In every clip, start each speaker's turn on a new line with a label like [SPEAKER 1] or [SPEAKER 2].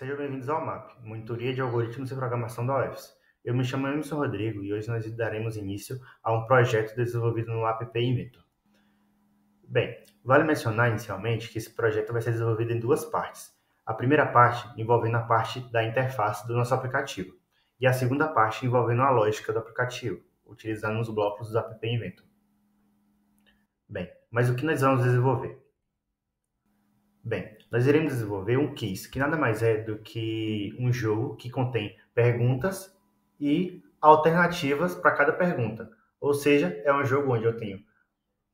[SPEAKER 1] Sejam bem-vindos ao MAP, Monitoria de Algoritmos e Programação da UFS. Eu me chamo Emerson Rodrigo e hoje nós daremos início a um projeto desenvolvido no app Inventor. Bem, vale mencionar inicialmente que esse projeto vai ser desenvolvido em duas partes. A primeira parte envolvendo a parte da interface do nosso aplicativo e a segunda parte envolvendo a lógica do aplicativo, utilizando os blocos do app Inventor. Bem, mas o que nós vamos desenvolver? Bem, nós iremos desenvolver um quiz, que nada mais é do que um jogo que contém perguntas e alternativas para cada pergunta. Ou seja, é um jogo onde eu tenho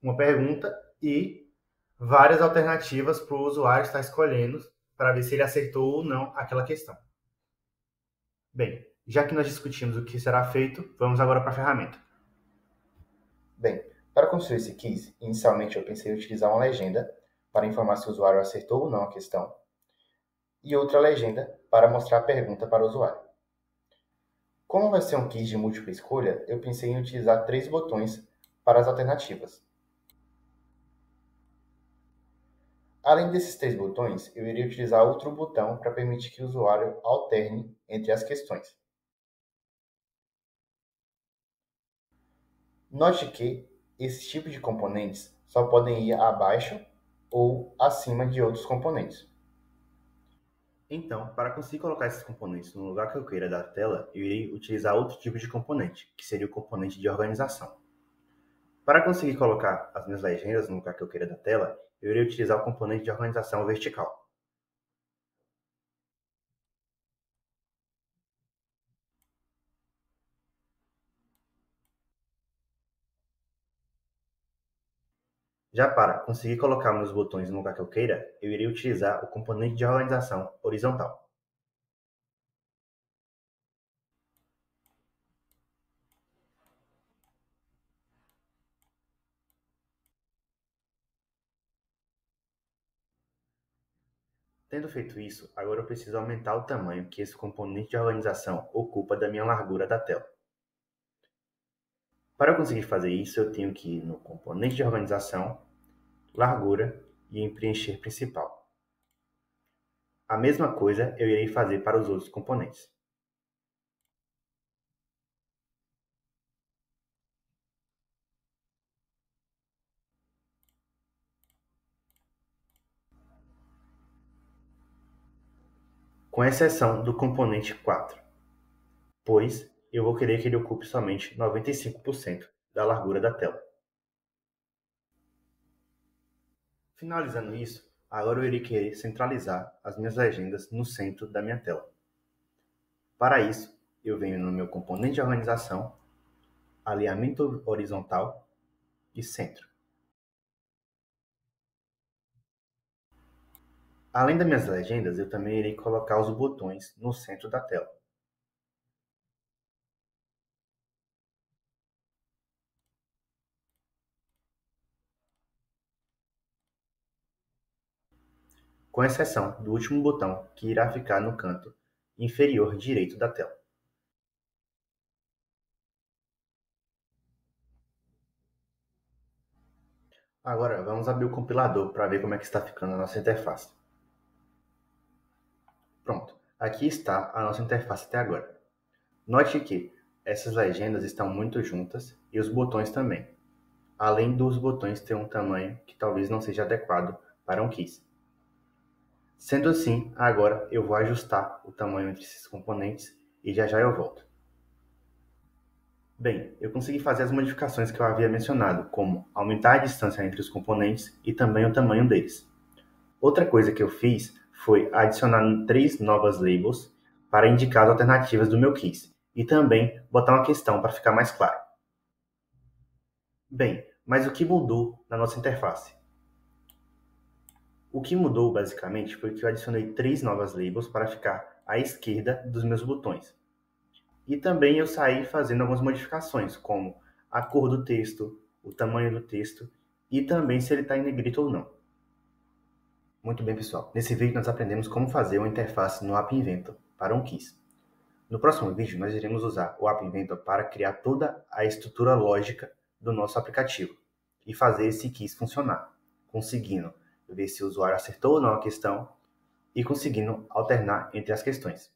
[SPEAKER 1] uma pergunta e várias alternativas para o usuário estar escolhendo para ver se ele acertou ou não aquela questão. Bem, já que nós discutimos o que será feito, vamos agora para a ferramenta.
[SPEAKER 2] Bem, para construir esse quiz, inicialmente eu pensei em utilizar uma legenda para informar se o usuário acertou ou não a questão, e outra legenda para mostrar a pergunta para o usuário. Como vai ser um quiz de múltipla escolha, eu pensei em utilizar 3 botões para as alternativas. Além desses 3 botões, eu iria utilizar outro botão para permitir que o usuário alterne entre as questões. Note que esse tipo de componentes só podem ir abaixo ou acima de outros componentes.
[SPEAKER 1] Então, para conseguir colocar esses componentes no lugar que eu queira da tela, eu irei utilizar outro tipo de componente, que seria o componente de organização. Para conseguir colocar as minhas legendas no lugar que eu queira da tela, eu irei utilizar o componente de organização vertical. Já para conseguir colocar meus botões no lugar que eu queira, eu irei utilizar o componente de organização horizontal. Tendo feito isso, agora eu preciso aumentar o tamanho que esse componente de organização ocupa da minha largura da tela. Para eu conseguir fazer isso, eu tenho que ir no componente de organização, largura e em preencher principal. A mesma coisa eu irei fazer para os outros componentes. Com exceção do componente 4, pois eu vou querer que ele ocupe somente 95% da largura da tela. Finalizando isso, agora eu irei querer centralizar as minhas legendas no centro da minha tela. Para isso, eu venho no meu componente de organização, alinhamento horizontal e centro. Além das minhas legendas, eu também irei colocar os botões no centro da tela. Com exceção do último botão, que irá ficar no canto inferior direito da tela. Agora vamos abrir o compilador para ver como é que está ficando a nossa interface. Pronto, aqui está a nossa interface até agora. Note que essas legendas estão muito juntas e os botões também, além dos botões ter um tamanho que talvez não seja adequado para um quiz. Sendo assim, agora eu vou ajustar o tamanho entre esses componentes e já eu volto. Bem, eu consegui fazer as modificações que eu havia mencionado, como aumentar a distância entre os componentes e também o tamanho deles. Outra coisa que eu fiz foi adicionar 3 novas labels para indicar as alternativas do meu quiz e também botar uma questão para ficar mais claro. Bem, mas o que mudou na nossa interface? O que mudou basicamente foi que eu adicionei 3 novas labels para ficar à esquerda dos meus botões. E também eu saí fazendo algumas modificações, como a cor do texto, o tamanho do texto e também se ele está em negrito ou não. Muito bem, pessoal. Nesse vídeo nós aprendemos como fazer uma interface no App Inventor para um quiz. No próximo vídeo nós iremos usar o App Inventor para criar toda a estrutura lógica do nosso aplicativo e fazer esse quiz funcionar, conseguindo ver se o usuário acertou ou não a questão e conseguindo alternar entre as questões.